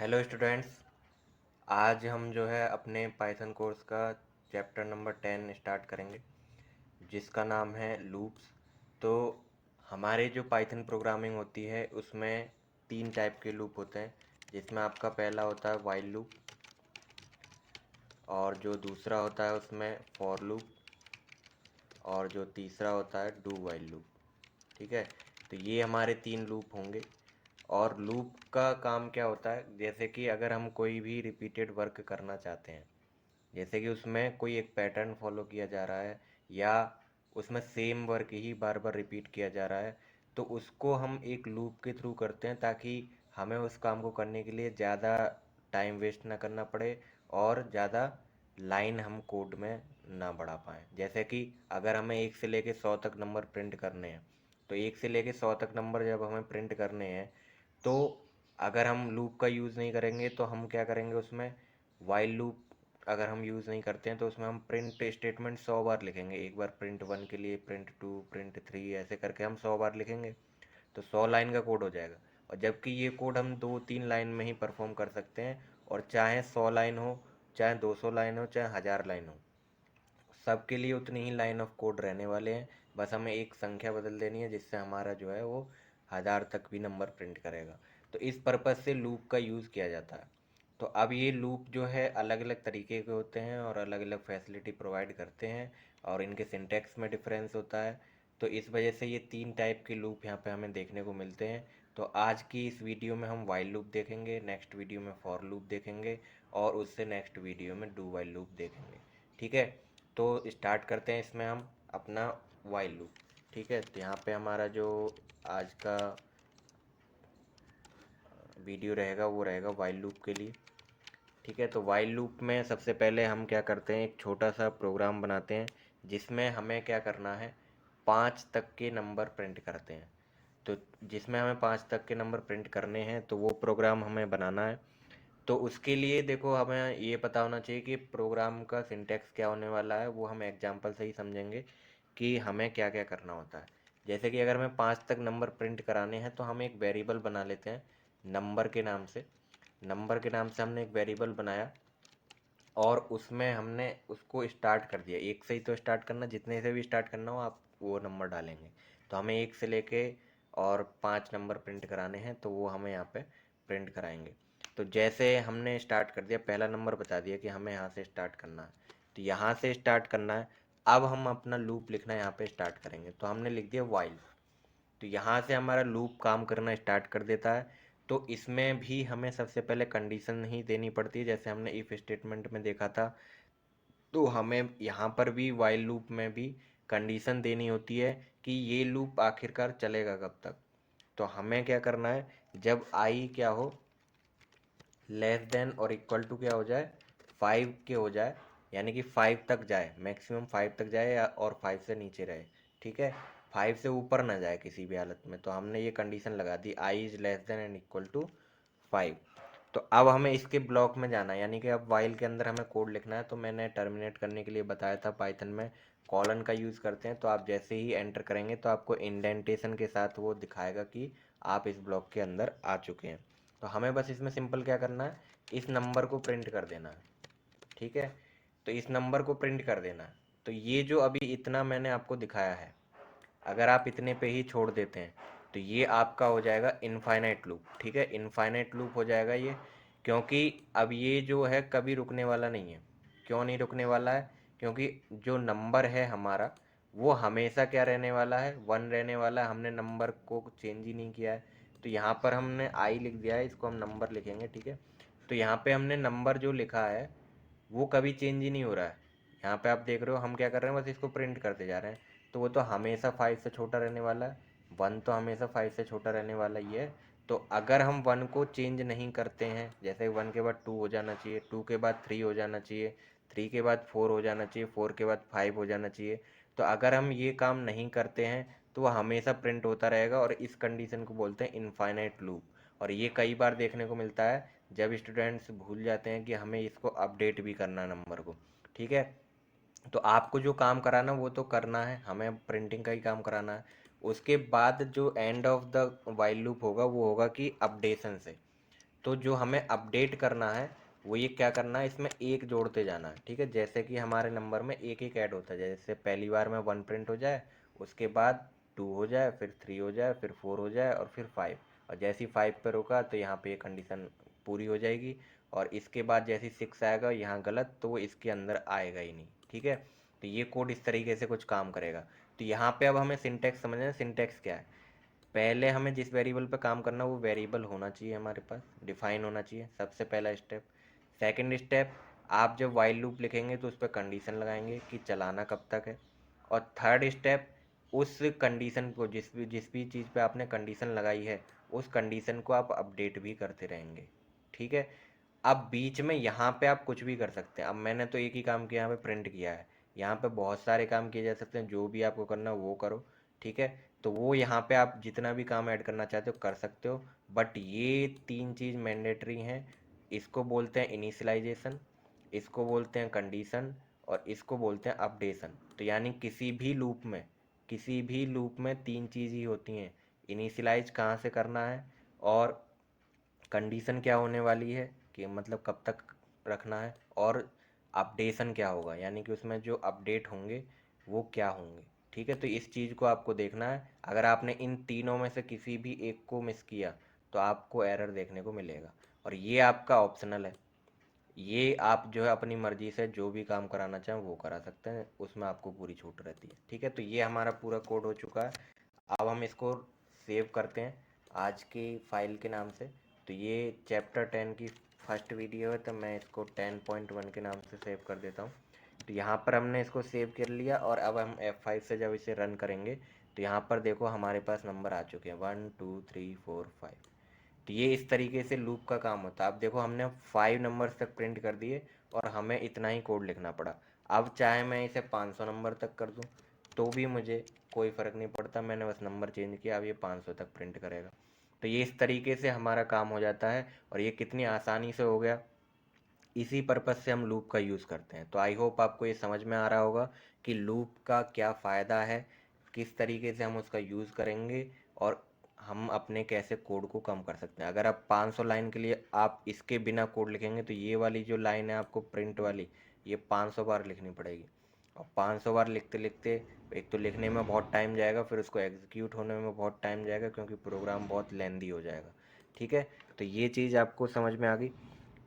Hello students. आज हम जो है अपने पाइथन कोर्स का चैप्टर नंबर 10 स्टार्ट करेंगे, जिसका नाम है लूप्स। तो हमारे जो पाइथन प्रोग्रामिंग होती है उसमें तीन टाइप के लूप होते हैं, जिसमें आपका पहला होता है वाइल लूप, और जो दूसरा होता है उसमें फॉर लूप, और जो तीसरा होता है डू वाइल लूप। ठीक है, तो ये हमारे तीन लूप होंगे। और लूप का काम क्या होता है, जैसे कि अगर हम कोई भी रिपीटेड वर्क करना चाहते हैं, जैसे कि उसमें कोई एक पैटर्न फॉलो किया जा रहा है, या उसमें सेम वर्क ही बार बार रिपीट किया जा रहा है, तो उसको हम एक लूप के थ्रू करते हैं, ताकि हमें उस काम को करने के लिए ज़्यादा टाइम वेस्ट ना करना पड़े और ज़्यादा लाइन हम कोड में ना बढ़ा पाएँ। जैसे कि अगर हमें 1 से लेके 100 तक नंबर प्रिंट करने हैं, तो 1 से लेके 100 तक नंबर जब हमें प्रिंट करने हैं, तो अगर हम लूप का यूज़ नहीं करेंगे तो हम क्या करेंगे उसमें, वाइल लूप अगर हम यूज़ नहीं करते हैं तो उसमें हम प्रिंट स्टेटमेंट 100 बार लिखेंगे। एक बार प्रिंट 1 के लिए, प्रिंट 2, प्रिंट 3, ऐसे करके हम 100 बार लिखेंगे, तो 100 लाइन का कोड हो जाएगा। और जबकि ये कोड हम 2-3 लाइन में ही परफॉर्म कर सकते हैं, और चाहे 100 लाइन हो, चाहे 200 लाइन हो, चाहे 1000 लाइन हो, सबके लिए उतनी ही लाइन ऑफ कोड रहने वाले हैं। बस हमें एक संख्या बदल देनी है, जिससे हमारा जो है वो 1000 तक भी नंबर प्रिंट करेगा। तो इस पर्पज़ से लूप का यूज़ किया जाता है। तो अब ये लूप जो है अलग अलग तरीके के होते हैं और अलग अलग फैसिलिटी प्रोवाइड करते हैं, और इनके सिंटैक्स में डिफरेंस होता है। तो इस वजह से ये तीन टाइप के लूप यहाँ पे हमें देखने को मिलते हैं। तो आज की इस वीडियो में हम वाइल लूप देखेंगे, नेक्स्ट वीडियो में फॉर लूप देखेंगे, और उससे नेक्स्ट वीडियो में डू वाइल लूप देखेंगे। ठीक है, तो स्टार्ट करते हैं इसमें हम अपना वाइल लूप। ठीक है, तो यहाँ पे हमारा जो आज का वीडियो रहेगा वो रहेगा वाइल लूप के लिए। ठीक है, तो वाइल लूप में सबसे पहले हम क्या करते हैं, एक छोटा सा प्रोग्राम बनाते हैं, जिसमें हमें क्या करना है, 5 तक के नंबर प्रिंट करते हैं। तो जिसमें हमें 5 तक के नंबर प्रिंट करने हैं, तो वो प्रोग्राम हमें बनाना है। तो उसके लिए देखो, हमें ये पता होना चाहिए कि प्रोग्राम का सिंटैक्स क्या होने वाला है, वो हम एग्जांपल से ही समझेंगे कि हमें क्या क्या करना होता है। जैसे कि अगर हमें 5 तक नंबर प्रिंट कराने हैं, तो हम एक वेरिएबल बना लेते हैं नंबर के नाम से। नंबर के नाम से हमने एक वेरिएबल बनाया, और उसमें हमने उसको स्टार्ट कर दिया। एक से ही तो स्टार्ट करना, जितने से भी स्टार्ट करना हो आप वो नंबर डालेंगे। तो हमें 1 से लेके और 5 नंबर प्रिंट कराने हैं, तो वो हमें यहाँ पे प्रिंट कराएंगे। तो जैसे हमने स्टार्ट कर दिया, पहला नंबर बता दिया कि हमें यहाँ से स्टार्ट करना है, तो यहाँ से स्टार्ट करना है। अब हम अपना लूप लिखना यहाँ पे स्टार्ट करेंगे, तो हमने लिख दिया वाइल। तो यहाँ से हमारा लूप काम करना स्टार्ट कर देता है। तो इसमें भी हमें सबसे पहले कंडीशन ही देनी पड़ती है, जैसे हमने इफ़ स्टेटमेंट में देखा था। तो हमें यहाँ पर भी वाइल लूप में भी कंडीशन देनी होती है कि ये लूप आखिरकार चलेगा कब तक। तो हमें क्या करना है, जब आई क्या हो, लेस देन और इक्वल टू क्या हो जाए, 5 के हो जाए, यानी कि 5 तक जाए, मैक्सिमम 5 तक जाए, और 5 से नीचे रहे। ठीक है, 5 से ऊपर ना जाए किसी भी हालत में। तो हमने ये कंडीशन लगा दी, i is less than and equal to 5। तो अब हमें इसके ब्लॉक में जाना है, यानी कि अब वाइल के अंदर हमें कोड लिखना है। तो मैंने टर्मिनेट करने के लिए बताया था, पाइथन में कॉलन का यूज़ करते हैं। तो आप जैसे ही एंटर करेंगे, तो आपको इंडेंटेशन के साथ वो दिखाएगा कि आप इस ब्लॉक के अंदर आ चुके हैं। तो हमें बस इसमें सिंपल क्या करना है, इस नंबर को प्रिंट कर देना है। ठीक है, तो इस नंबर को प्रिंट कर देना है। तो ये जो अभी इतना मैंने आपको दिखाया है, अगर आप इतने पे ही छोड़ देते हैं, तो ये आपका हो जाएगा इनफाइनाइट लूप। ठीक है, इनफाइनाइट लूप हो जाएगा ये, क्योंकि अब ये जो है कभी रुकने वाला नहीं है। क्यों नहीं रुकने वाला है, क्योंकि जो नंबर है हमारा, वो हमेशा क्या रहने वाला है, 1 रहने वाला है। हमने नंबर को चेंज ही नहीं किया है। तो यहाँ पर हमने आई लिख दिया है, इसको हम नंबर लिखेंगे। ठीक है, तो यहाँ पे हमने नंबर जो लिखा है वो कभी चेंज ही नहीं हो रहा है। यहाँ पे आप देख रहे हो हम क्या कर रहे हैं, बस इसको प्रिंट करते जा रहे हैं। तो वो तो हमेशा 5 से छोटा रहने वाला है, 1 तो हमेशा 5 से छोटा रहने वाला ही है। तो अगर हम 1 को चेंज नहीं करते हैं, जैसे 1 के बाद 2 हो जाना चाहिए, 2 के बाद 3 हो जाना चाहिए, 3 के बाद 4 हो जाना चाहिए, 4 के बाद 5 हो जाना चाहिए। तो अगर हम ये काम नहीं करते हैं, तो वह हमेशा प्रिंट होता रहेगा, और इस कंडीशन को बोलते हैं इनफाइनाइट लूप। और ये कई बार देखने को मिलता है, जब स्टूडेंट्स भूल जाते हैं कि हमें इसको अपडेट भी करना है नंबर को। ठीक है, तो आपको जो काम कराना वो तो करना है, हमें प्रिंटिंग का ही काम कराना है। उसके बाद जो end of the while loop होगा, वो होगा कि अपडेशन से। तो जो हमें अपडेट करना है वो ये क्या करना है, इसमें एक जोड़ते जाना है। ठीक है, जैसे कि हमारे नंबर में एक एक ऐड होता है, जैसे पहली बार में 1 प्रिंट हो जाए, उसके बाद 2 हो जाए, फिर 3 हो जाए, फिर 4 हो जाए और फिर 5। और जैसे ही 5 पे रुका तो यहाँ पे ये कंडीशन पूरी हो जाएगी। और इसके बाद जैसे 6 आएगा यहाँ गलत, तो वो इसके अंदर आएगा ही नहीं। ठीक है, तो ये कोड इस तरीके से कुछ काम करेगा। तो यहाँ पे अब हमें सिंटैक्स समझना है। सिंटैक्स क्या है, पहले हमें जिस वेरिएबल पे काम करना है वो वेरिएबल होना चाहिए, हमारे पास डिफाइन होना चाहिए, सबसे पहला स्टेप। सेकंड स्टेप, आप जब वाइल लूप लिखेंगे तो उस पर कंडीशन लगाएंगे कि चलाना कब तक है। और थर्ड स्टेप, उस कंडीशन को जिस भी चीज़ पे आपने कंडीशन लगाई है उस कंडीशन को आप अपडेट भी करते रहेंगे। ठीक है, अब बीच में यहाँ पे आप कुछ भी कर सकते हैं। अब मैंने तो एक ही काम किया, यहाँ पे प्रिंट किया है। यहाँ पे बहुत सारे काम किए जा सकते हैं, जो भी आपको करना है वो करो। ठीक है, तो वो यहाँ पे आप जितना भी काम ऐड करना चाहते हो कर सकते हो। बट ये तीन चीज़ मैंडेटरी हैं। इसको बोलते हैं इनिशियलाइजेशन, इसको बोलते हैं कंडीशन, और इसको बोलते हैं अपडेशन। तो यानी किसी भी लूप में तीन चीज़ ही होती हैं। इनिशियलाइज कहाँ से करना है, और कंडीशन क्या होने वाली है कि मतलब कब तक रखना है, और अपडेशन क्या होगा यानी कि उसमें जो अपडेट होंगे वो क्या होंगे। ठीक है, तो इस चीज़ को आपको देखना है। अगर आपने इन तीनों में से किसी भी एक को मिस किया तो आपको एरर देखने को मिलेगा। और ये आपका ऑप्शनल है, ये आप जो है अपनी मर्जी से जो भी काम कराना चाहें वो करा सकते हैं, उसमें आपको पूरी छूट रहती है। ठीक है, तो ये हमारा पूरा कोड हो चुका है। अब हम इसको सेव करते हैं आज की फाइल के नाम से। तो ये चैप्टर 10 की फर्स्ट वीडियो है, तो मैं इसको 10.1 के नाम से सेव कर देता हूँ। तो यहाँ पर हमने इसको सेव कर लिया, और अब हम F5 से जब इसे रन करेंगे तो यहाँ पर देखो हमारे पास नंबर आ चुके हैं 1 2 3 4 5। तो ये इस तरीके से लूप का काम होता है। अब देखो हमने 5 नंबर्स तक प्रिंट कर दिए और हमें इतना ही कोड लिखना पड़ा। अब चाहे मैं इसे 500 नंबर तक कर दूं तो भी मुझे कोई फ़र्क नहीं पड़ता, मैंने बस नंबर चेंज किया, अब ये 500 तक प्रिंट करेगा। तो ये इस तरीके से हमारा काम हो जाता है, और ये कितनी आसानी से हो गया, इसी पर्पज़ से हम लूप का यूज़ करते हैं। तो आई होप आपको ये समझ में आ रहा होगा कि लूप का क्या फ़ायदा है, किस तरीके से हम उसका यूज़ करेंगे, और हम अपने कैसे कोड को कम कर सकते हैं। अगर आप 500 लाइन के लिए आप इसके बिना कोड लिखेंगे तो ये वाली जो लाइन है आपको प्रिंट वाली, ये 500 बार लिखनी पड़ेगी। और 500 बार लिखते लिखते एक तो लिखने में बहुत टाइम जाएगा, फिर उसको एग्जीक्यूट होने में बहुत टाइम जाएगा, क्योंकि प्रोग्राम बहुत लेंदी हो जाएगा। ठीक है, तो ये चीज़ आपको समझ में आ गई।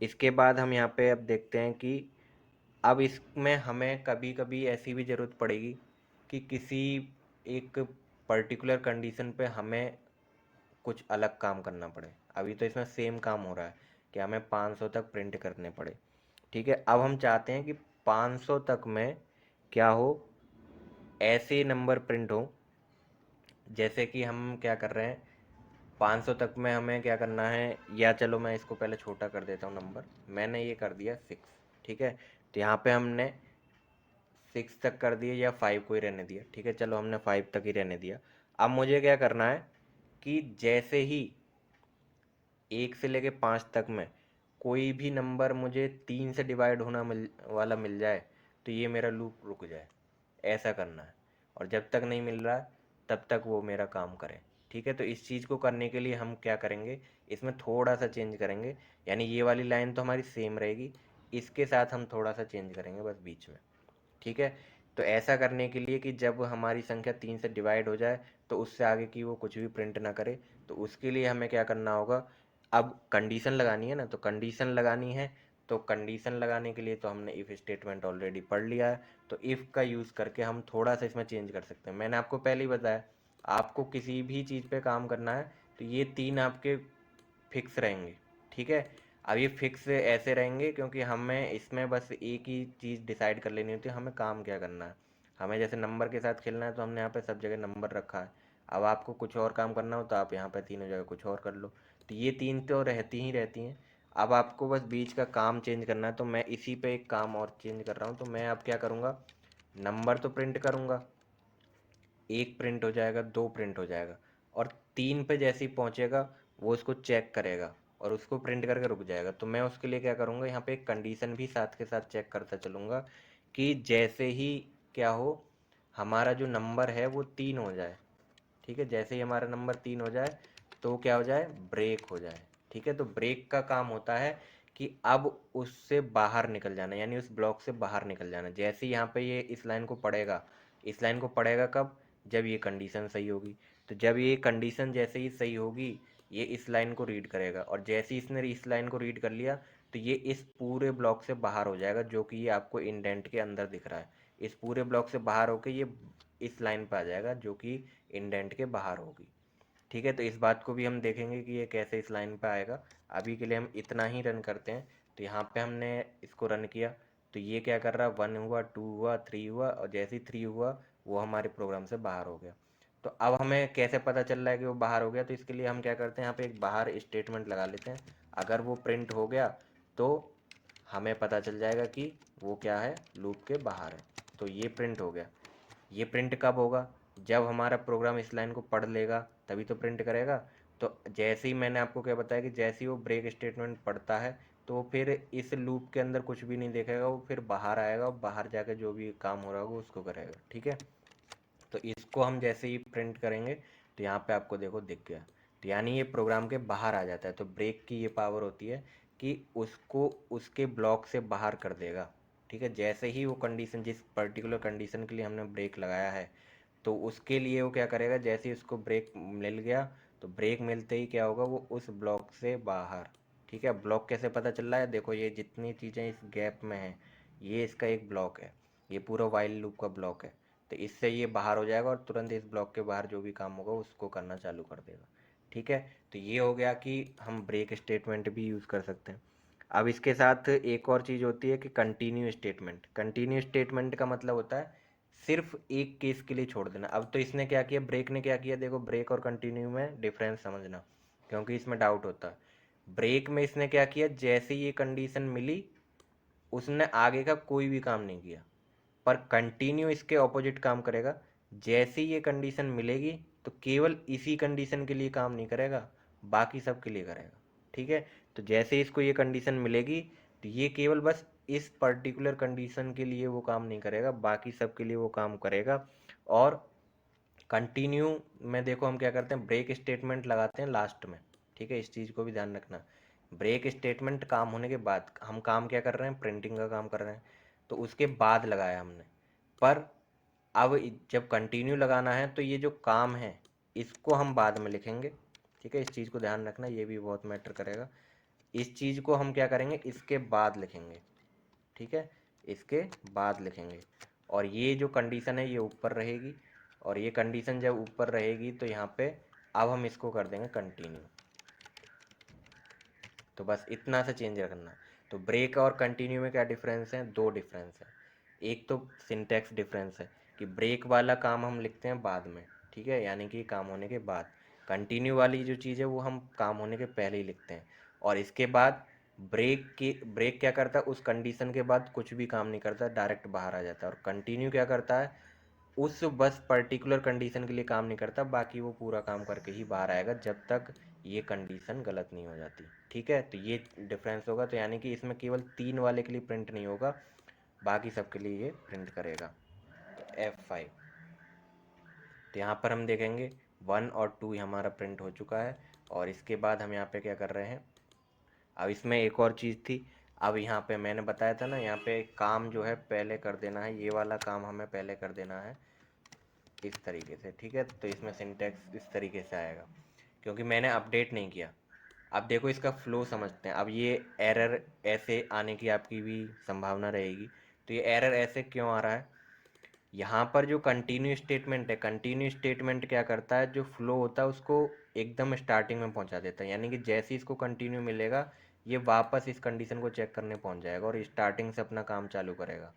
इसके बाद हम यहाँ पे अब देखते हैं कि अब इसमें हमें कभी कभी ऐसी भी ज़रूरत पड़ेगी कि किसी एक पर्टिकुलर कंडीशन पे हमें कुछ अलग काम करना पड़े। अभी तो इसमें सेम काम हो रहा है कि हमें 500 तक प्रिंट करने पड़े। ठीक है, अब हम चाहते हैं कि 500 तक में क्या हो, ऐसे नंबर प्रिंट हो, जैसे कि हम क्या कर रहे हैं, 500 तक में हमें क्या करना है, या चलो मैं इसको पहले छोटा कर देता हूँ नंबर, मैंने ये कर दिया 6। ठीक है, तो यहाँ पे हमने 6 तक कर दिया, या 5 को ही रहने दिया। ठीक है, चलो हमने 5 तक ही रहने दिया। अब मुझे क्या करना है कि जैसे ही 1 से लेके 5 तक में कोई भी नंबर मुझे 3 से डिवाइड होना वाला मिल जाए तो ये मेरा लूप रुक जाए, ऐसा करना है। और जब तक नहीं मिल रहा तब तक वो मेरा काम करे। ठीक है, तो इस चीज़ को करने के लिए हम क्या करेंगे, इसमें थोड़ा सा चेंज करेंगे। यानी ये वाली लाइन तो हमारी सेम रहेगी, इसके साथ हम थोड़ा सा चेंज करेंगे बस बीच में। ठीक है, तो ऐसा करने के लिए कि जब हमारी संख्या 3 से डिवाइड हो जाए तो उससे आगे की वो कुछ भी प्रिंट ना करे, तो उसके लिए हमें क्या करना होगा, अब कंडीशन लगानी है ना, तो कंडीशन लगानी है। तो कंडीशन लगाने के लिए तो हमने इफ़ स्टेटमेंट ऑलरेडी पढ़ लिया है, तो इफ़ का यूज़ करके हम थोड़ा सा इसमें चेंज कर सकते हैं। मैंने आपको पहले ही बताया, आपको किसी भी चीज़ पे काम करना है तो ये तीन आपके फिक्स रहेंगे। ठीक है, अब ये फिक्स ऐसे रहेंगे क्योंकि हमें इसमें बस एक ही चीज़ डिसाइड कर लेनी होती है, हमें काम क्या करना है। हमें जैसे नंबर के साथ खेलना है तो हमने यहाँ पे सब जगह नंबर रखा है। अब आपको कुछ और काम करना हो तो आप यहाँ पे तीनों जगह कुछ और कर लो। तो ये तीन तो रहती हैं। अब आपको बस बीच का काम चेंज करना है, तो मैं इसी पे एक काम और चेंज कर रहा हूँ। तो मैं अब क्या करूँगा, नंबर तो प्रिंट करूँगा, एक प्रिंट हो जाएगा, दो प्रिंट हो जाएगा, और तीन पे जैसे ही पहुंचेगा वो उसको चेक करेगा और उसको प्रिंट करके रुक जाएगा। तो मैं उसके लिए क्या करूँगा, यहाँ पे एक कंडीशन भी साथ के साथ चेक करता चलूँगा कि जैसे ही क्या हो, हमारा जो नंबर है वो 3 हो जाए। ठीक है, जैसे ही हमारा नंबर 3 हो जाए तो क्या हो जाए, ब्रेक हो जाए। ठीक है। तो ब्रेक का काम होता है कि अब उससे बाहर निकल जाना, यानी उस ब्लॉक से बाहर निकल जाना। जैसे ही यहाँ पे ये इस लाइन को पढ़ेगा, इस लाइन को पढ़ेगा कब? जब ये कंडीशन सही होगी। तो जब ये कंडीशन जैसे ही सही होगी, ये इस लाइन को रीड करेगा, और जैसे ही इसने इस लाइन को रीड कर लिया तो ये इस पूरे ब्लॉक से बाहर हो जाएगा, जो कि ये आपको इंडेंट के अंदर दिख रहा है। इस पूरे ब्लॉक से बाहर होकर ये इस लाइन पर आ जाएगा, जो कि इंडेंट के बाहर होगी। ठीक है। तो इस बात को भी हम देखेंगे कि ये कैसे इस लाइन पे आएगा। अभी के लिए हम इतना ही रन करते हैं। तो यहाँ पे हमने इसको रन किया, तो ये क्या कर रहा है, 1 हुआ, 2 हुआ, 3 हुआ, और जैसे ही 3 हुआ वो हमारे प्रोग्राम से बाहर हो गया। तो अब हमें कैसे पता चल रहा है कि वो बाहर हो गया? तो इसके लिए हम क्या करते हैं, यहाँ पे एक बाहर स्टेटमेंट लगा लेते हैं। अगर वो प्रिंट हो गया तो हमें पता चल जाएगा कि वो क्या है, लूप के बाहर है। तो ये प्रिंट हो गया। ये प्रिंट कब होगा? जब हमारा प्रोग्राम इस लाइन को पढ़ लेगा तभी तो प्रिंट करेगा। तो जैसे ही मैंने आपको क्या बताया कि जैसे ही वो ब्रेक स्टेटमेंट पढ़ता है तो फिर इस लूप के अंदर कुछ भी नहीं देखेगा, वो फिर बाहर आएगा और बाहर जाके जो भी काम हो रहा होगा उसको करेगा। ठीक है। तो इसको हम जैसे ही प्रिंट करेंगे तो यहाँ पे आपको देखो दिख गया। तो यानी ये प्रोग्राम के बाहर आ जाता है। तो ब्रेक की ये पावर होती है कि उसको उसके ब्लॉक से बाहर कर देगा। ठीक है। जैसे ही वो कंडीशन, जिस पर्टिकुलर कंडीशन के लिए हमने ब्रेक लगाया है, तो उसके लिए वो क्या करेगा, जैसे ही उसको ब्रेक मिल गया तो ब्रेक मिलते ही क्या होगा, वो उस ब्लॉक से बाहर। ठीक है। ब्लॉक कैसे पता चल रहा है? देखो ये जितनी चीज़ें इस गैप में हैं, ये इसका एक ब्लॉक है, ये पूरा वाइल लूप का ब्लॉक है। तो इससे ये बाहर हो जाएगा और तुरंत इस ब्लॉक के बाहर जो भी काम होगा उसको करना चालू कर देगा। ठीक है। तो ये हो गया कि हम ब्रेक स्टेटमेंट भी यूज़ कर सकते हैं। अब इसके साथ एक और चीज़ होती है कि कंटिन्यू स्टेटमेंट। कंटिन्यू स्टेटमेंट का मतलब होता है सिर्फ एक केस के लिए छोड़ देना। अब तो इसने क्या किया, ब्रेक ने क्या किया, देखो ब्रेक और कंटिन्यू में डिफरेंस समझना, क्योंकि इसमें डाउट होता है। ब्रेक में इसने क्या किया, जैसे ही ये कंडीशन मिली उसने आगे का कोई भी काम नहीं किया। पर कंटिन्यू इसके ऑपोजिट काम करेगा। जैसे ही ये कंडीशन मिलेगी तो केवल इसी कंडीशन के लिए काम नहीं करेगा, बाकी सब के लिए करेगा। ठीक है। तो जैसे ही इसको ये कंडीशन मिलेगी तो ये केवल बस इस पर्टिकुलर कंडीशन के लिए वो काम नहीं करेगा, बाकी सब के लिए वो काम करेगा। और कंटिन्यू में देखो हम क्या करते हैं, ब्रेक स्टेटमेंट लगाते हैं लास्ट में। ठीक है। इस चीज़ को भी ध्यान रखना। ब्रेक स्टेटमेंट काम होने के बाद हम काम क्या कर रहे हैं, प्रिंटिंग का काम कर रहे हैं, तो उसके बाद लगाया हमने। पर अब जब कंटिन्यू लगाना है तो ये जो काम है इसको हम बाद में लिखेंगे। ठीक है। इस चीज़ को ध्यान रखना, ये भी बहुत मैटर करेगा। इस चीज़ को हम क्या करेंगे, इसके बाद लिखेंगे। ठीक है। इसके बाद लिखेंगे। और ये जो कंडीशन है ये ऊपर रहेगी, और ये कंडीशन जब ऊपर रहेगी तो यहाँ पे अब हम इसको कर देंगे कंटिन्यू। तो बस इतना सा चेंज रखना। तो ब्रेक और कंटिन्यू में क्या डिफरेंस है? दो डिफरेंस है। एक तो सिंटैक्स डिफरेंस है कि ब्रेक वाला काम हम लिखते हैं बाद में। ठीक है। यानी कि काम होने के बाद। कंटिन्यू वाली जो चीज़ है वो हम काम होने के पहले ही लिखते हैं। और इसके बाद ब्रेक क्या करता है, उस कंडीशन के बाद कुछ भी काम नहीं करता, डायरेक्ट बाहर आ जाता है। और कंटिन्यू क्या करता है, उस बस पर्टिकुलर कंडीशन के लिए काम नहीं करता, बाकी वो पूरा काम करके ही बाहर आएगा जब तक ये कंडीशन गलत नहीं हो जाती। ठीक है। तो ये डिफरेंस होगा। तो यानी कि इसमें केवल 3 वाले के लिए प्रिंट नहीं होगा, बाकी सब के लिए ये प्रिंट करेगा। तो F5। तो यहाँ पर हम देखेंगे 1 और 2 हमारा प्रिंट हो चुका है। और इसके बाद हम यहाँ पे क्या कर रहे हैं, अब इसमें एक और चीज़ थी। अब यहाँ पे मैंने बताया था ना, यहाँ पे काम जो है पहले कर देना है, ये वाला काम हमें पहले कर देना है इस तरीके से। ठीक है। तो इसमें सिंटैक्स इस तरीके से आएगा, क्योंकि मैंने अपडेट नहीं किया। अब देखो इसका फ्लो समझते हैं। अब ये एरर ऐसे आने की आपकी भी संभावना रहेगी। तो ये एरर ऐसे क्यों आ रहा है, यहाँ पर जो कंटिन्यू स्टेटमेंट है, कंटिन्यू स्टेटमेंट क्या करता है, जो फ्लो होता है उसको एकदम स्टार्टिंग में पहुँचा देता है। यानी कि जैसे ही इसको कंटिन्यू मिलेगा ये वापस इस कंडीशन को चेक करने पहुँच जाएगा और स्टार्टिंग से अपना काम चालू करेगा।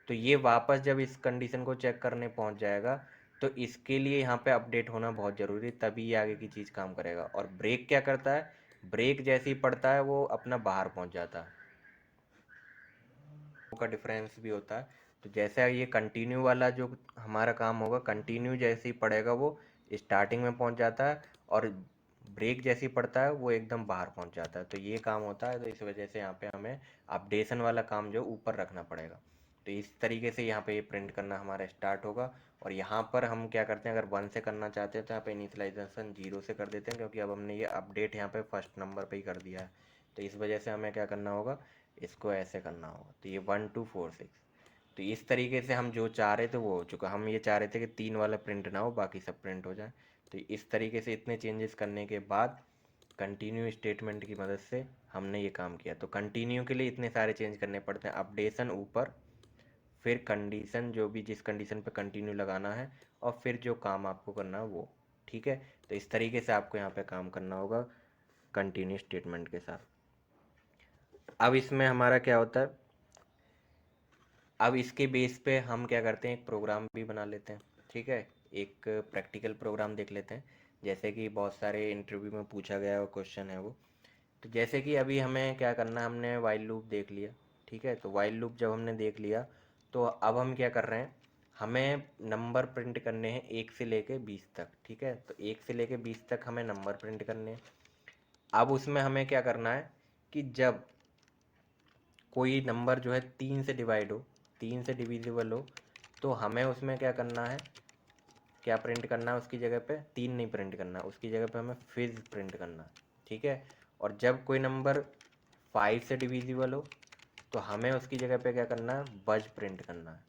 तो ये वापस जब इस कंडीशन को चेक करने पहुँच जाएगा तो इसके लिए यहाँ पे अपडेट होना बहुत ज़रूरी है, तभी ये आगे की चीज़ काम करेगा। और ब्रेक क्या करता है, ब्रेक जैसे ही पड़ता है वो अपना बाहर पहुँच जाता है। का डिफरेंस भी होता है। तो जैसे ये कंटिन्यू वाला जो हमारा काम होगा, कंटिन्यू जैसे ही पड़ेगा वो स्टार्टिंग में पहुंच जाता है, और ब्रेक जैसे ही पड़ता है वो एकदम बाहर पहुंच जाता है। तो ये काम होता है। तो इस वजह से यहाँ पे हमें अपडेशन वाला काम जो ऊपर रखना पड़ेगा। तो इस तरीके से यहाँ पे ये प्रिंट करना हमारा स्टार्ट होगा। और यहाँ पर हम क्या करते हैं, अगर 1 से करना चाहते हैं तो यहाँ पे इनिशियलाइजेशन 0 से कर देते हैं, क्योंकि अब हमने ये अपडेट यहाँ पे फर्स्ट नंबर पे ही कर दिया है। तो इस वजह से हमें क्या करना होगा, इसको ऐसे करना होगा। तो ये 1 2 4 6। तो इस तरीके से हम जो चाह रहे थे वो हो चुका। हम ये चाह रहे थे कि 3 वाला प्रिंट ना हो, बाकी सब प्रिंट हो जाए। तो इस तरीके से इतने चेंजेस करने के बाद कंटिन्यू स्टेटमेंट की मदद से हमने ये काम किया। तो कंटिन्यू के लिए इतने सारे चेंज करने पड़ते हैं। अपडेशन ऊपर, फिर कंडीशन, जो भी जिस कंडीशन पे कंटिन्यू लगाना है, और फिर जो काम आपको करना है वो। ठीक है, तो इस तरीके से आपको यहाँ पे काम करना होगा कंटिन्यू स्टेटमेंट के साथ। अब इसमें हमारा क्या होता है, अब इसके बेस पे हम क्या करते हैं, एक प्रोग्राम भी बना लेते हैं। ठीक है, एक प्रैक्टिकल प्रोग्राम देख लेते हैं, जैसे कि बहुत सारे इंटरव्यू में पूछा गया क्वेश्चन है वो। तो जैसे कि अभी हमें क्या करना है, हमने वाइल लूप देख लिया। ठीक है, तो वाइल लूप जब हमने देख लिया, तो अब हम क्या कर रहे हैं, हमें नंबर प्रिंट करने हैं 1 से लेके 20 तक। ठीक है, तो 1 से लेके 20 तक हमें नंबर प्रिंट करने हैं। अब उसमें हमें क्या करना है कि जब कोई नंबर जो है 3 से डिवाइड हो, 3 से डिविजिबल हो, तो हमें उसमें क्या करना है, क्या प्रिंट करना है उसकी जगह पे, 3 नहीं प्रिंट करना है, उसकी जगह पे हमें फिज प्रिंट करना है। ठीक है, और जब कोई नंबर 5 से डिविजिबल हो, तो हमें उसकी जगह पे क्या करना है, बज प्रिंट करना है।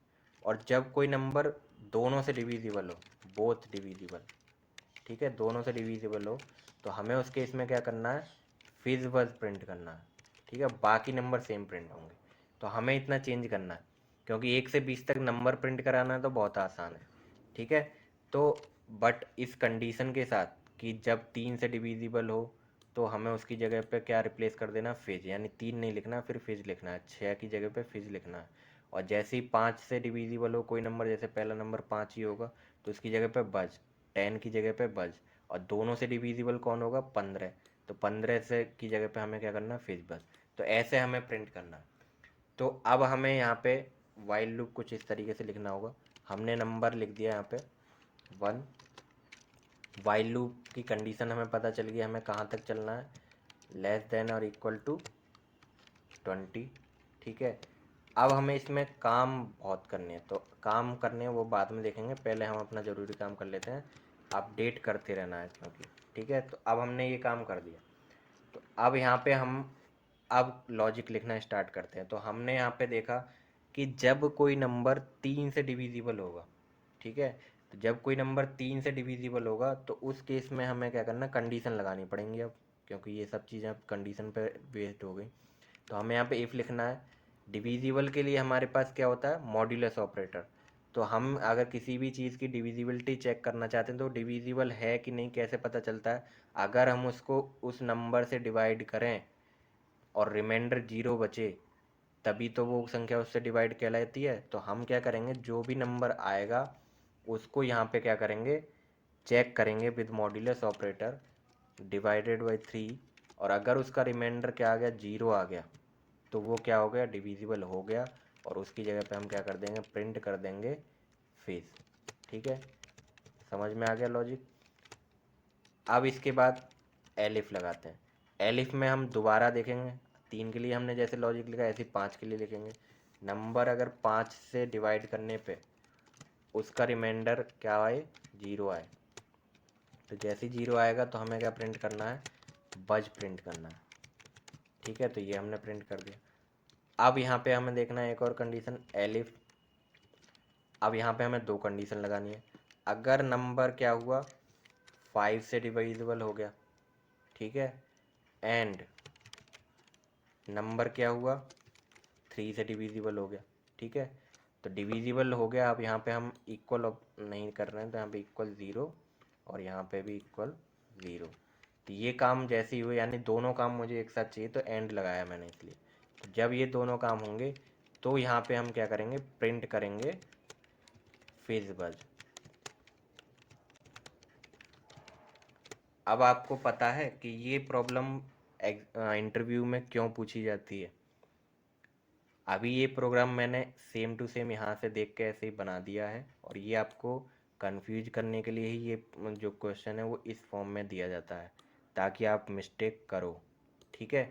और जब कोई नंबर दोनों से डिविजिबल हो, बोथ डिविजिबल, ठीक है, दोनों से डिविजिबल हो, तो हमें उस केस में क्या करना है, फिज बज प्रिंट करना है। ठीक है, बाकी नंबर सेम प्रिंट होंगे। तो हमें इतना चेंज करना है, क्योंकि 1 से 20 तक नंबर प्रिंट कराना है तो बहुत आसान है। ठीक है, तो बट इस कंडीशन के साथ कि जब 3 से डिविजिबल हो, तो हमें उसकी जगह पे क्या रिप्लेस कर देना, फिज, यानी 3 नहीं लिखना, फिर फिज लिखना है, 6 की जगह पे फिज लिखना है। और जैसे ही 5 से डिविजिबल हो कोई नंबर, जैसे पहला नंबर 5 ही होगा, तो उसकी जगह पे बज, 10 की जगह पे बज। और दोनों से डिविजिबल कौन होगा, 15, तो 15 से की जगह पे हमें क्या करना है, फिज बज। तो ऐसे हमें प्रिंट करना है। तो अब हमें यहाँ पे वाइल लूप कुछ इस तरीके से लिखना होगा। हमने नंबर लिख दिया यहाँ पे 1। वाइल लूप की कंडीशन हमें पता चल गई, हमें कहाँ तक चलना है, लेस देन और इक्वल टू 20। ठीक है, अब हमें इसमें काम बहुत करने हैं, तो काम करने हैं वो बाद में देखेंगे, पहले हम अपना ज़रूरी काम कर लेते हैं। अपडेट करते रहना है क्योंकि। ठीक है, तो अब हमने ये काम कर दिया। तो अब यहाँ पे हम अब लॉजिक लिखना स्टार्ट करते हैं। तो हमने यहाँ पे देखा कि जब कोई नंबर 3 से डिविजिबल होगा, ठीक है, तो जब कोई नंबर 3 से डिविजिबल होगा, तो उस केस में हमें क्या करना, कंडीशन लगानी पड़ेंगी अब, क्योंकि ये सब चीज़ें अब कंडीशन पे बेस्ड हो गई। तो हमें यहाँ पे इफ़ लिखना है। डिविजिबल के लिए हमारे पास क्या होता है, मॉड्यूलस ऑपरेटर। तो हम अगर किसी भी चीज़ की डिविजिबिलिटी चेक करना चाहते हैं, तो डिविजिबल है कि नहीं कैसे पता चलता है, अगर हम उसको उस नंबर से डिवाइड करें और रिमाइंडर 0 बचे, तभी तो वो संख्या उससे डिवाइड कहलाती है। तो हम क्या करेंगे, जो भी नंबर आएगा उसको यहाँ पे क्या करेंगे, चेक करेंगे with modulus operator, divided by 3। और अगर उसका रिमाइंडर क्या आ गया, 0 आ गया, तो वो क्या हो गया, डिविजिबल हो गया। और उसकी जगह पे हम क्या कर देंगे, प्रिंट कर देंगे फेज। ठीक है, समझ में आ गया लॉजिक। अब इसके बाद एलिफ लगाते हैं। एलिफ में हम दोबारा देखेंगे, 3 के लिए हमने जैसे लॉजिक लिखा ऐसे 5 के लिए लिखेंगे। नंबर अगर 5 से डिवाइड करने पे उसका रिमाइंडर क्या आए, 0 आए, तो जैसे ही 0 आएगा तो हमें क्या प्रिंट करना है, बज प्रिंट करना है। ठीक है, तो ये हमने प्रिंट कर दिया। अब यहाँ पे हमें देखना है एक और कंडीशन, एलिफ। अब यहाँ पे हमें 2 कंडीशन लगानी है। अगर नंबर क्या हुआ, 5 से डिविजिबल हो गया, ठीक है, एंड नंबर क्या हुआ, 3 से डिविजिबल हो गया। ठीक है, तो डिविजिबल हो गया। अब यहाँ पे हम इक्वल नहीं कर रहे हैं, तो यहाँ पे इक्वल 0 और यहाँ पे भी इक्वल 0। तो ये काम जैसे ही हुए, यानी दोनों काम मुझे एक साथ चाहिए, तो एंड लगाया मैंने इसलिए। तो जब ये दोनों काम होंगे, तो यहाँ पे हम क्या करेंगे, प्रिंट करेंगे फिजिबल। अब आपको पता है कि ये प्रॉब्लम इंटरव्यू में क्यों पूछी जाती है। अभी ये प्रोग्राम मैंने सेम टू सेम यहाँ से देख के ऐसे ही बना दिया है, और ये आपको कंफ्यूज करने के लिए ही ये जो क्वेश्चन है वो इस फॉर्म में दिया जाता है, ताकि आप मिस्टेक करो। ठीक है,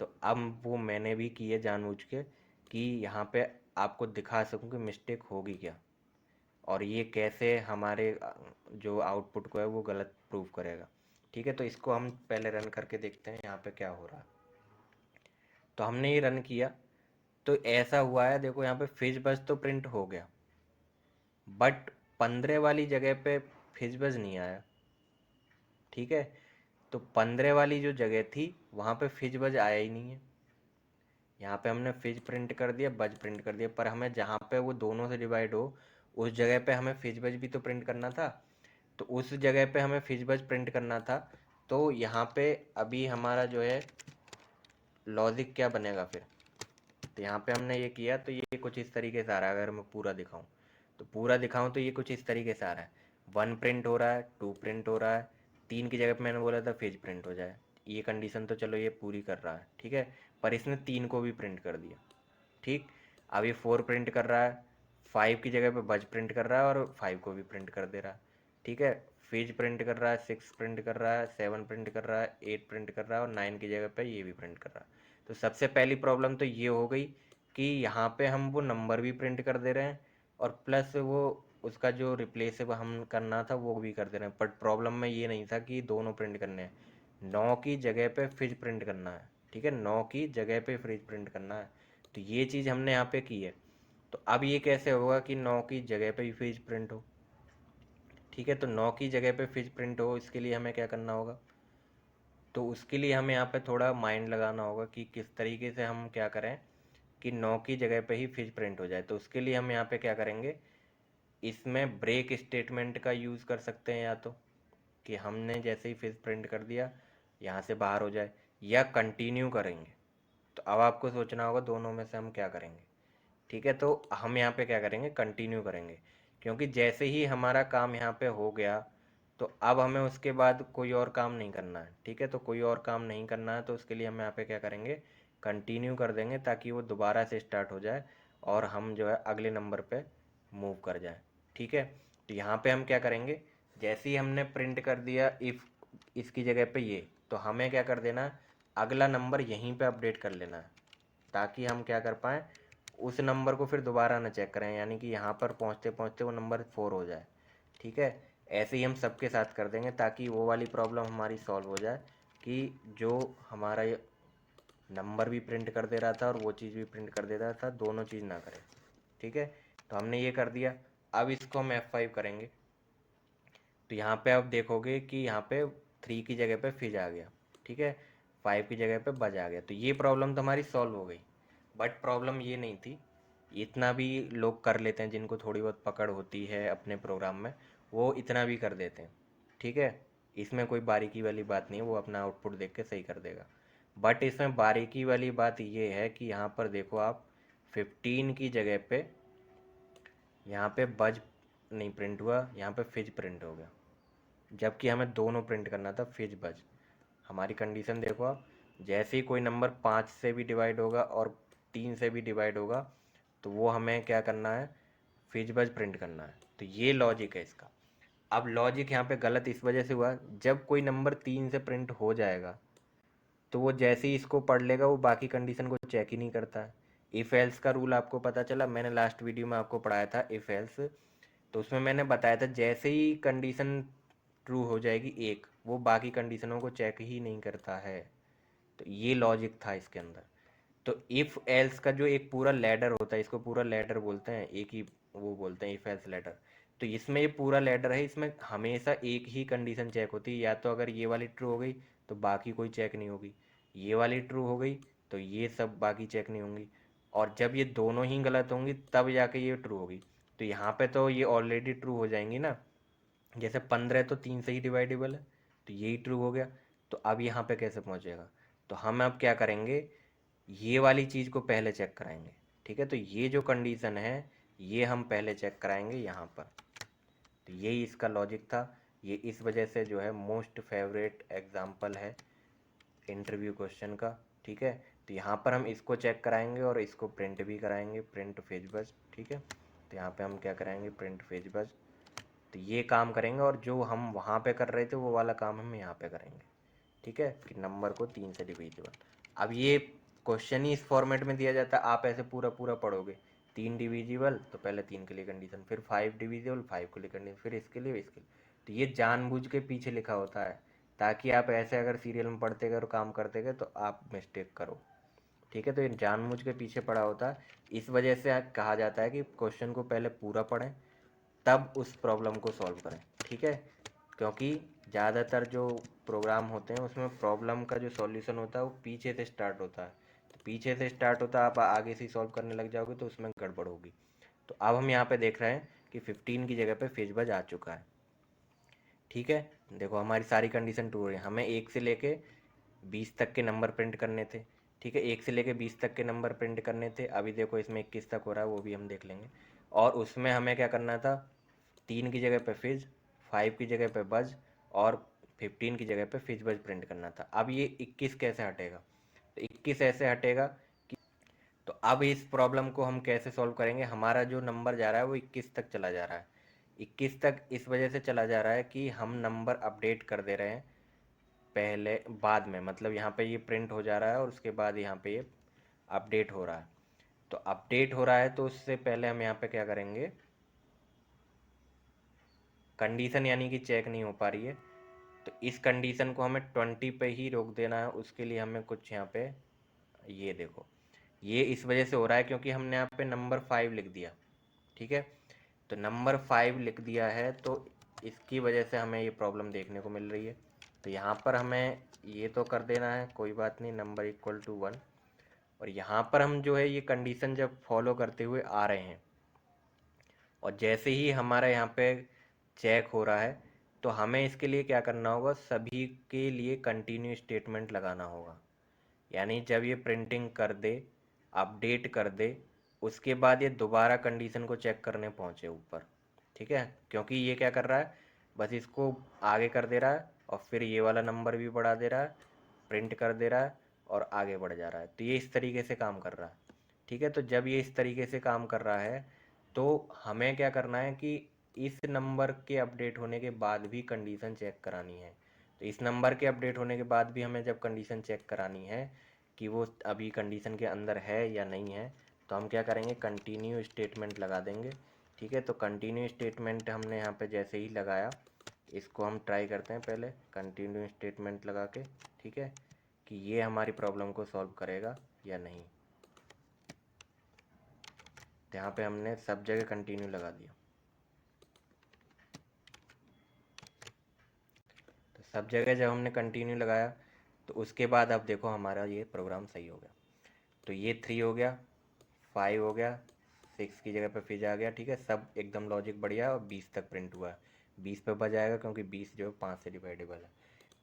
तो अब वो मैंने भी की है जानबूझ के, कि यहाँ पे आपको दिखा सकूं कि मिस्टेक होगी क्या और ये कैसे हमारे जो आउटपुट को है वो गलत प्रूव करेगा। ठीक है, तो इसको हम पहले रन करके देखते हैं यहाँ पे क्या हो रहा है। तो हमने ये रन किया तो ऐसा हुआ है, देखो यहाँ पे फिज बज तो प्रिंट हो गया, बट 15 वाली जगह पे फिज बज नहीं आया। ठीक है, तो 15 वाली जो जगह थी वहाँ पे फिज बज आया ही नहीं है। यहाँ पे हमने फिज प्रिंट कर दिया, बज प्रिंट कर दिया, पर हमें जहाँ पे वो दोनों से डिवाइड हो उस जगह पे हमें फिज बज भी तो प्रिंट करना था। तो उस जगह पे हमें फिज बज प्रिंट करना था। तो यहाँ पे अभी हमारा जो है लॉजिक क्या बनेगा फिर। तो यहाँ पे हमने ये किया तो ये कुछ इस तरीके से आ रहा है। अगर मैं पूरा दिखाऊँ तो पूरा दिखाऊँ तो ये कुछ इस तरीके से आ रहा है। 1 प्रिंट हो रहा है, 2 प्रिंट हो रहा है, 3 की जगह पे मैंने बोला था फिज प्रिंट हो जाए। ये कंडीशन तो चलो ये पूरी कर रहा है, ठीक है, पर इसने 3 को भी प्रिंट कर दिया। ठीक, अब ये 4 प्रिंट कर रहा है, 5 की जगह पे बज प्रिंट कर रहा है और 5 को भी प्रिंट कर दे रहा है। ठीक है, फिज प्रिंट कर रहा है, 6 प्रिंट कर रहा है, 7 प्रिंट कर रहा है, 8 प्रिंट कर रहा है और 9 की जगह पे ये भी प्रिंट कर रहा है। तो सबसे पहली प्रॉब्लम तो ये हो गई कि यहाँ पे हम वो नंबर भी प्रिंट कर दे रहे हैं और प्लस वो उसका जो रिप्लेसेबल हम करना था वो भी कर दे रहे हैं। बट प्रॉब्लम में ये नहीं था कि दोनों प्रिंट करने हैं, 9 की जगह पे फिज प्रिंट करना है। ठीक है, 9 की जगह पे फिज प्रिंट करना है। तो ये चीज़ हमने यहाँ पे की है। तो अब ये कैसे होगा कि 9 की जगह पे ही फिज प्रिंट हो। ठीक है, तो 9 की जगह पे फिज प्रिंट हो, इसके लिए हमें क्या करना होगा। तो उसके लिए हमें यहाँ पे थोड़ा माइंड लगाना होगा कि किस तरीके से हम क्या करें कि 9 की जगह पे ही फिज प्रिंट हो जाए। तो उसके लिए हम यहाँ पे क्या करेंगे, इसमें ब्रेक स्टेटमेंट का यूज़ कर सकते हैं, या तो कि हमने जैसे ही फिज प्रिंट कर दिया यहाँ से बाहर हो जाए, या कंटिन्यू करेंगे। तो अब आपको सोचना होगा दोनों में से हम क्या करेंगे। ठीक है, तो हम यहाँ पे क्या करेंगे, कंटिन्यू करेंगे, क्योंकि जैसे ही हमारा काम यहाँ पे हो गया तो अब हमें उसके बाद कोई और काम नहीं करना है। ठीक है, तो कोई और काम नहीं करना है तो उसके लिए हम यहाँ पे क्या करेंगे, कंटिन्यू कर देंगे ताकि वो दोबारा से स्टार्ट हो जाए और हम जो है अगले नंबर पे मूव कर जाए। ठीक है, तो यहाँ पे हम क्या करेंगे, जैसे ही हमने प्रिंट कर दिया इफ़ इसकी जगह पे ये, तो हमें क्या कर देना है, अगला नंबर यहीं पे अपडेट कर लेना है ताकि हम क्या कर पाएँ, उस नंबर को फिर दोबारा ना चेक करें, यानी कि यहाँ पर पहुँचते पहुँचते वो नंबर 4 हो जाए। ठीक है, ऐसे ही हम सबके साथ कर देंगे ताकि वो वाली प्रॉब्लम हमारी सॉल्व हो जाए कि जो हमारा ये नंबर भी प्रिंट कर दे रहा था और वो चीज़ भी प्रिंट कर दे रहा था, दोनों चीज़ ना करे। ठीक है, तो हमने ये कर दिया। अब इसको हम F5 करेंगे तो यहाँ पे आप देखोगे कि यहाँ पे 3 की जगह पे फिज आ गया। ठीक है, 5 की जगह पे बज आ गया। तो ये प्रॉब्लम तो हमारी सॉल्व हो गई। बट प्रॉब्लम ये नहीं थी, इतना भी लोग कर लेते हैं जिनको थोड़ी बहुत पकड़ होती है अपने प्रोग्राम में, वो इतना भी कर देते हैं। ठीक है, इसमें कोई बारीकी वाली बात नहीं है, वो अपना आउटपुट देख के सही कर देगा। बट इसमें बारीकी वाली बात ये है कि यहाँ पर देखो आप 15 की जगह पे यहाँ पे बज नहीं प्रिंट हुआ, यहाँ पे फिज प्रिंट हो गया, जबकि हमें दोनों प्रिंट करना था फिज बज। हमारी कंडीशन देखो आप, जैसे ही कोई नंबर 5 से भी डिवाइड होगा और 3 से भी डिवाइड होगा तो वो हमें क्या करना है, फिज बज प्रिंट करना है। तो ये लॉजिक है इसका। अब लॉजिक यहाँ पे गलत इस वजह से हुआ, जब कोई नंबर 3 से प्रिंट हो जाएगा तो वो जैसे ही इसको पढ़ लेगा वो बाकी कंडीशन को चेक ही नहीं करता है। इफ़ एल्स का रूल आपको पता चला, मैंने लास्ट वीडियो में आपको पढ़ाया था इफ़ एल्स। तो उसमें मैंने बताया था जैसे ही कंडीशन ट्रू हो जाएगी एक, वो बाकी कंडीशनों को चेक ही नहीं करता है। तो ये लॉजिक था इसके अंदर। तो इफ़ एल्स का जो एक पूरा लैडर होता है, इसको पूरा लैडर बोलते हैं, एक ही वो बोलते हैं इफ़ एल्स लैडर। तो इसमें ये पूरा लैडर है, इसमें हमेशा एक ही कंडीशन चेक होती है, या तो अगर ये वाली ट्रू हो गई तो बाकी कोई चेक नहीं होगी, ये वाली ट्रू हो गई तो ये सब बाकी चेक नहीं होंगी, और जब ये दोनों ही गलत होंगी तब जाके ये ट्रू होगी। तो यहाँ पे तो ये ऑलरेडी ट्रू हो जाएंगी ना, जैसे 15 तो 3 से ही डिवाइडेबल है तो यही ट्रू हो गया। तो अब यहाँ पे कैसे पहुँचेगा, तो हम अब क्या करेंगे, ये वाली चीज़ को पहले चेक कराएंगे। ठीक है, तो ये जो कंडीशन है ये हम पहले चेक कराएंगे यहाँ पर। तो यही इसका लॉजिक था। ये इस वजह से जो है मोस्ट फेवरेट एग्जाम्पल है इंटरव्यू क्वेश्चन का। ठीक है, तो यहाँ पर हम इसको चेक कराएंगे और इसको प्रिंट भी कराएंगे, प्रिंट फेज बज। ठीक है, तो यहाँ पे हम क्या कराएंगे, प्रिंट फेज बज। तो ये काम करेंगे और जो हम वहाँ पे कर रहे थे वो वाला काम हम यहाँ पे करेंगे। ठीक है, कि नंबर को 3 से डिविजिबल। अब ये क्वेश्चन ही इस फॉर्मेट में दिया जाता है, आप ऐसे पूरा पूरा पढ़ोगे 3 डिविजिबल, तो पहले 3 के लिए कंडीशन, फिर 5 डिविजिबल 5 के लिए कंडीशन, फिर इसके लिए इसके लिए। तो ये जानबूझ के पीछे लिखा होता है ताकि आप ऐसे अगर सीरियल में पढ़ते गए और काम करते गए तो आप मिस्टेक करो। ठीक है, तो ये जानबूझ के पीछे पड़ा होता है। इस वजह से कहा जाता है कि क्वेश्चन को पहले पूरा पढ़ें तब उस प्रॉब्लम को सॉल्व करें। ठीक है, क्योंकि ज़्यादातर जो प्रोग्राम होते हैं उसमें प्रॉब्लम का जो सॉल्यूशन होता है वो पीछे से स्टार्ट होता है। तो पीछे से स्टार्ट होता है, आप आगे से सॉल्व करने लग जाओगे तो उसमें गड़बड़ होगी। तो अब हम यहाँ पे देख रहे हैं कि 15 की जगह पे फिजबज आ चुका है। ठीक है, देखो हमारी सारी कंडीशन ट्रू है। हमें 1 से लेके 20 तक के नंबर प्रिंट करने थे। ठीक है, 1 से लेके 20 तक के नंबर प्रिंट करने थे। अभी देखो इसमें 21 तक हो रहा है, वो भी हम देख लेंगे। और उसमें हमें क्या करना था, 3 की जगह पे फिज, 5 की जगह पे बज और 15 की जगह पे फिज बज प्रिंट करना था। अब ये 21 कैसे हटेगा, तो 21 ऐसे हटेगा कि, तो अब इस प्रॉब्लम को हम कैसे सॉल्व करेंगे। हमारा जो नंबर जा रहा है वो 21 तक चला जा रहा है। 21 तक इस वजह से चला जा रहा है कि हम नंबर अपडेट कर दे रहे हैं पहले बाद में, मतलब यहाँ पे ये प्रिंट हो जा रहा है और उसके बाद यहाँ पे ये अपडेट हो रहा है। तो अपडेट हो रहा है तो उससे पहले हम यहाँ पे क्या करेंगे, कंडीशन यानी कि चेक नहीं हो पा रही है तो इस कंडीशन को हमें 20 पे ही रोक देना है। उसके लिए हमें कुछ यहाँ पे, ये देखो ये इस वजह से हो रहा है क्योंकि हमने यहाँ पे नंबर 5 लिख दिया। ठीक है, तो नंबर 5 लिख दिया है तो इसकी वजह से हमें ये प्रॉब्लम देखने को मिल रही है। तो यहाँ पर हमें ये तो कर देना है, कोई बात नहीं, नंबर इक्वल टू 1। और यहाँ पर हम जो है ये कंडीशन जब फॉलो करते हुए आ रहे हैं और जैसे ही हमारा यहाँ पे चेक हो रहा है तो हमें इसके लिए क्या करना होगा, सभी के लिए कंटिन्यू स्टेटमेंट लगाना होगा। यानी जब ये प्रिंटिंग कर दे, अपडेट कर दे, उसके बाद ये दोबारा कंडीशन को चेक करने पहुँचे ऊपर। ठीक है, क्योंकि ये क्या कर रहा है, बस इसको आगे कर दे रहा है और फिर ये वाला नंबर भी बढ़ा दे रहा है, प्रिंट कर दे रहा है और आगे बढ़ जा रहा है। तो ये इस तरीके से काम कर रहा है। ठीक है, तो जब ये इस तरीके से काम कर रहा है तो हमें क्या करना है कि इस नंबर के अपडेट होने के बाद भी कंडीशन चेक करानी है। तो इस नंबर के अपडेट होने के बाद भी हमें जब कंडीशन चेक करानी है कि वो अभी कंडीशन के अंदर है या नहीं है, तो हम क्या करेंगे, कंटिन्यू स्टेटमेंट लगा देंगे। ठीक है, तो कंटिन्यू स्टेटमेंट हमने यहाँ पे जैसे ही लगाया, इसको हम ट्राई करते हैं पहले कंटिन्यू स्टेटमेंट लगा के। ठीक है, कि ये हमारी प्रॉब्लम को सॉल्व करेगा या नहीं। तो यहाँ पे हमने सब जगह कंटिन्यू लगा दिया। तो सब जगह जब हमने कंटिन्यू लगाया तो उसके बाद अब देखो हमारा ये प्रोग्राम सही हो गया। तो ये 3 हो गया, 5 हो गया, 6 की जगह पे फिज आ गया। ठीक है, सब एकदम लॉजिक बढ़िया और 20 तक प्रिंट हुआ है। 20 पे बच आएगा क्योंकि 20 जो है 5 से डिवाइडेबल है।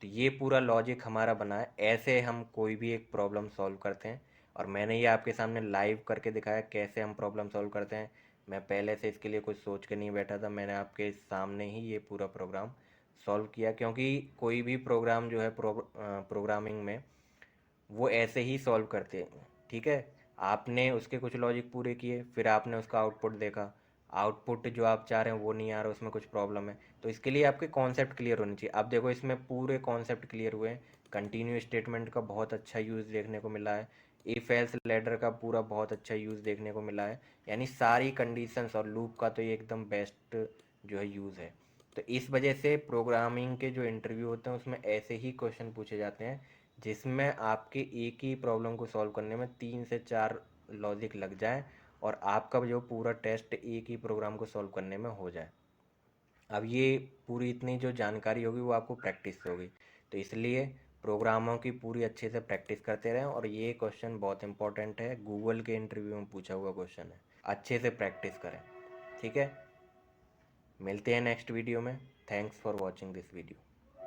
तो ये पूरा लॉजिक हमारा बना है। ऐसे हम कोई भी एक प्रॉब्लम सॉल्व करते हैं और मैंने ये आपके सामने लाइव करके दिखाया कैसे हम प्रॉब्लम सॉल्व करते हैं। मैं पहले से इसके लिए कुछ सोच के नहीं बैठा था, मैंने आपके सामने ही ये पूरा प्रोग्राम सॉल्व किया। क्योंकि कोई भी प्रोग्राम जो है प्रोग्रामिंग में वो ऐसे ही सॉल्व करते हैं। ठीक है, आपने उसके कुछ लॉजिक पूरे किए, फिर आपने उसका आउटपुट देखा, आउटपुट जो आप चाह रहे हैं वो नहीं आ रहा, उसमें कुछ प्रॉब्लम है। तो इसके लिए आपके कॉन्सेप्ट क्लियर होने चाहिए। अब देखो इसमें पूरे कॉन्सेप्ट क्लियर हुए हैं। कंटिन्यू स्टेटमेंट का बहुत अच्छा यूज़ देखने को मिला है, इफ एल्स लेडर का पूरा बहुत अच्छा यूज़ देखने को मिला है। यानी सारी कंडीशंस और लूप का तो ये एकदम बेस्ट जो है यूज़ है। तो इस वजह से प्रोग्रामिंग के जो इंटरव्यू होते हैं उसमें ऐसे ही क्वेश्चन पूछे जाते हैं जिसमें आपके एक ही प्रॉब्लम को सॉल्व करने में 3 से 4 लॉजिक लग जाए और आपका जो पूरा टेस्ट एक ही प्रोग्राम को सॉल्व करने में हो जाए। अब ये पूरी इतनी जो जानकारी होगी वो आपको प्रैक्टिस से होगी। तो इसलिए प्रोग्रामों की पूरी अच्छे से प्रैक्टिस करते रहें। और ये क्वेश्चन बहुत इंपॉर्टेंट है, गूगल के इंटरव्यू में पूछा हुआ क्वेश्चन है, अच्छे से प्रैक्टिस करें। ठीक है, मिलते हैं नेक्स्ट वीडियो में। Thanks for watching this video.